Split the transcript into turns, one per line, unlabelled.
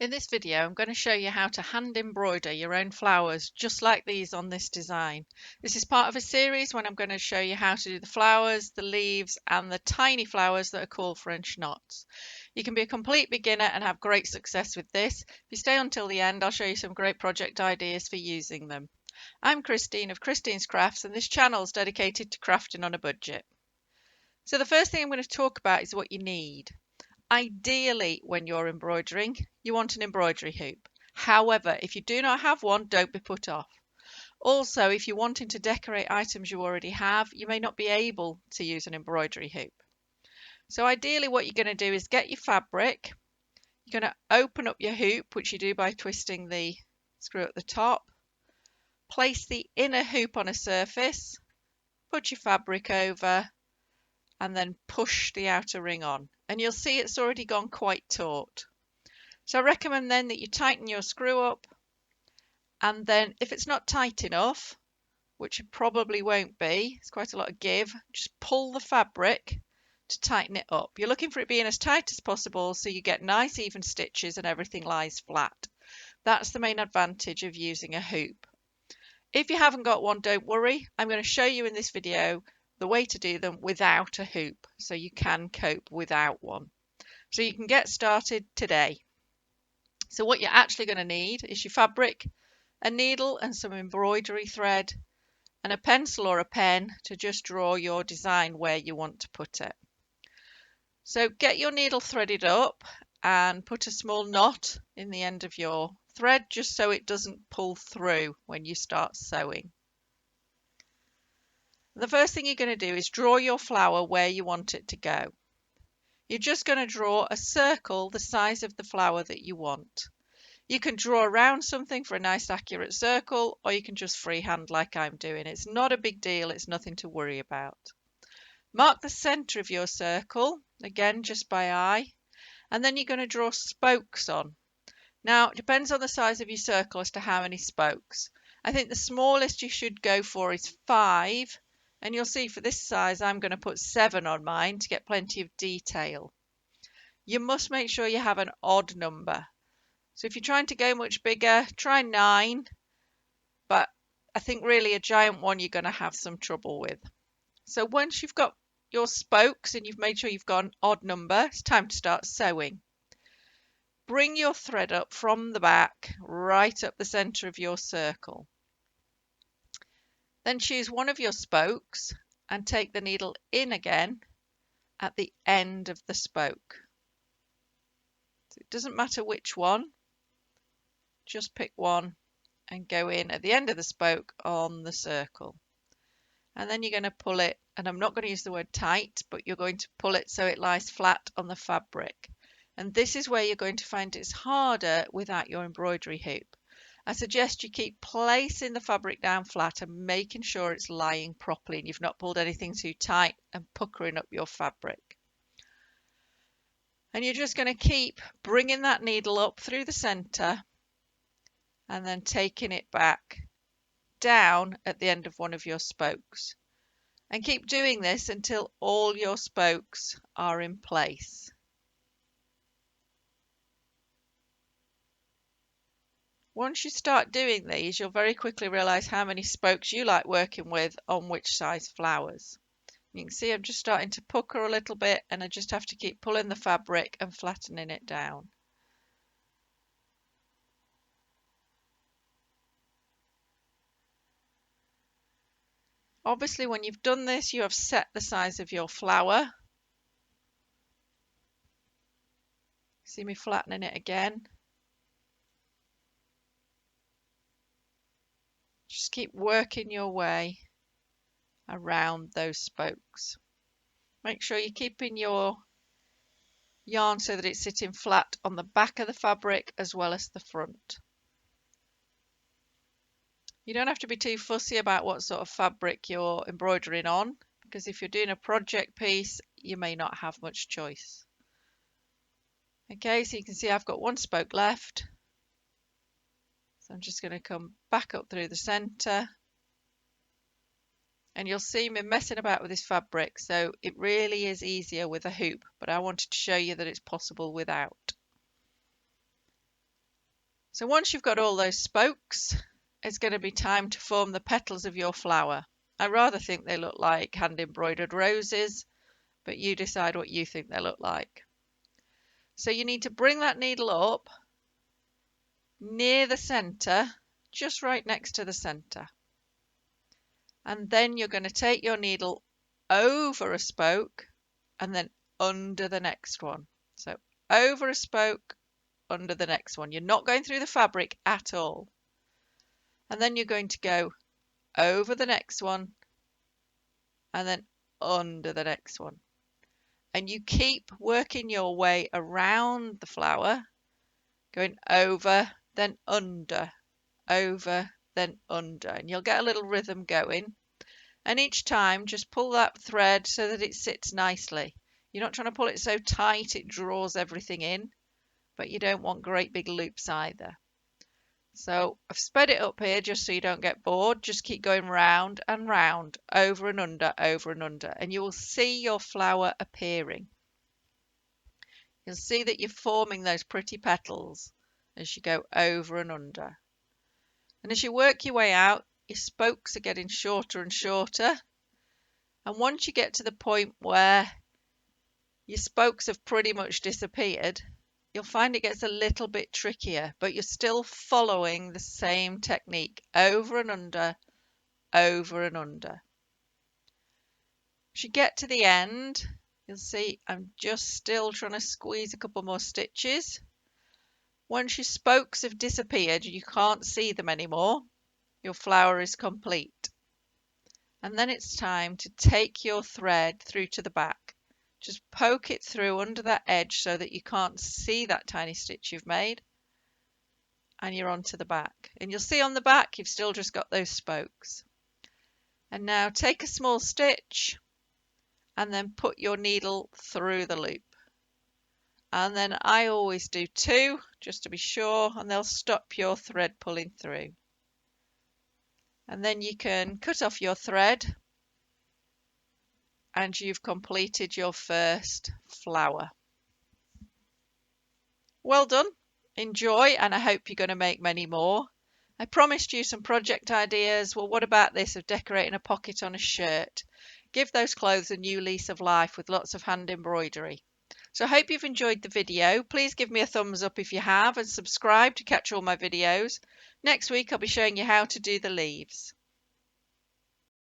In this video, I'm going to show you how to hand embroider your own flowers just like these on this design. This is part of a series when I'm going to show you how to do the flowers, the leaves and the tiny flowers that are called French knots. You can be a complete beginner and have great success with this. If you stay until the end, I'll show you some great project ideas for using them. I'm Christine of Christine's Crafts and this channel is dedicated to crafting on a budget. So the first thing I'm going to talk about is what you need. Ideally, when you're embroidering, you want an embroidery hoop. However, if you do not have one, don't be put off. Also, if you're wanting to decorate items you already have, you may not be able to use an embroidery hoop. So ideally, what you're going to do is get your fabric. You're going to open up your hoop, which you do by twisting the screw at the top. Place the inner hoop on a surface, put your fabric over, and then push the outer ring on. And you'll see it's already gone quite taut. So I recommend then that you tighten your screw up, and then if it's not tight enough, which it probably won't be, it's quite a lot of give, just pull the fabric to tighten it up. You're looking for it being as tight as possible so you get nice even stitches and everything lies flat. That's the main advantage of using a hoop. If you haven't got one, don't worry. I'm going to show you in this video the way to do them without a hoop, so you can cope without one. So you can get started today. So what you're actually going to need is your fabric, a needle and some embroidery thread, and a pencil or a pen to just draw your design where you want to put it. So get your needle threaded up and put a small knot in the end of your thread just so it doesn't pull through when you start sewing. The first thing you're going to do is draw your flower where you want it to go. You're just going to draw a circle the size of the flower that you want. You can draw around something for a nice accurate circle, or you can just freehand like I'm doing. It's not a big deal, it's nothing to worry about. Mark the center of your circle, again just by eye, and then you're going to draw spokes on. Now, it depends on the size of your circle as to how many spokes. I think the smallest you should go for is 5. And you'll see for this size, I'm going to put 7 on mine to get plenty of detail. You must make sure you have an odd number. So if you're trying to go much bigger, try 9. But I think really a giant one you're going to have some trouble with. So once you've got your spokes and you've made sure you've got an odd number, it's time to start sewing. Bring your thread up from the back, right up the center of your circle. Then choose one of your spokes and take the needle in again at the end of the spoke. So it doesn't matter which one, just pick one and go in at the end of the spoke on the circle. And then you're going to pull it, and I'm not going to use the word tight, but you're going to pull it so it lies flat on the fabric. And this is where you're going to find it's harder without your embroidery hoop. I suggest you keep placing the fabric down flat and making sure it's lying properly and you've not pulled anything too tight and puckering up your fabric. And you're just going to keep bringing that needle up through the center and then taking it back down at the end of one of your spokes. And keep doing this until all your spokes are in place. Once you start doing these, you'll very quickly realize how many spokes you like working with on which size flowers. You can see I'm just starting to pucker a little bit and I just have to keep pulling the fabric and flattening it down. Obviously, when you've done this, you have set the size of your flower. See me flattening it again. Just keep working your way around those spokes. Make sure you're keeping your yarn so that it's sitting flat on the back of the fabric as well as the front. You don't have to be too fussy about what sort of fabric you're embroidering on, because if you're doing a project piece, you may not have much choice. Okay, so you can see I've got one spoke left. So I'm just going to come back up through the center. And you'll see me messing about with this fabric, so it really is easier with a hoop, but I wanted to show you that it's possible without. So once you've got all those spokes, it's going to be time to form the petals of your flower. I rather think they look like hand embroidered roses, but you decide what you think they look like. So you need to bring that needle up near the center, just right next to the center. And then you're going to take your needle over a spoke and then under the next one. So over a spoke, under the next one. You're not going through the fabric at all. And then you're going to go over the next one and then under the next one. And you keep working your way around the flower, going over, then under, over, then under, and you'll get a little rhythm going. And each time just pull that thread so that it sits nicely. You're not trying to pull it so tight it draws everything in, but you don't want great big loops either. So I've sped it up here just so you don't get bored. Just keep going round and round, over and under, and you will see your flower appearing. You'll see that you're forming those pretty petals as you go over and under. And as you work your way out, your spokes are getting shorter and shorter. And once you get to the point where your spokes have pretty much disappeared, you'll find it gets a little bit trickier, but you're still following the same technique, over and under, over and under. As you get to the end, you'll see I'm just still trying to squeeze a couple more stitches. Once your spokes have disappeared, you can't see them anymore, your flower is complete. And then it's time to take your thread through to the back. Just poke it through under that edge so that you can't see that tiny stitch you've made. And you're onto the back. And you'll see on the back you've still just got those spokes. And now take a small stitch and then put your needle through the loop. And then I always do 2 just to be sure, and they'll stop your thread pulling through. And then you can cut off your thread and you've completed your first flower. Well done, enjoy, and I hope you're going to make many more. I promised you some project ideas. Well, what about this of decorating a pocket on a shirt? Give those clothes a new lease of life with lots of hand embroidery. So I hope you've enjoyed the video. Please give me a thumbs up if you have and subscribe to catch all my videos. Next week I'll be showing you how to do the leaves.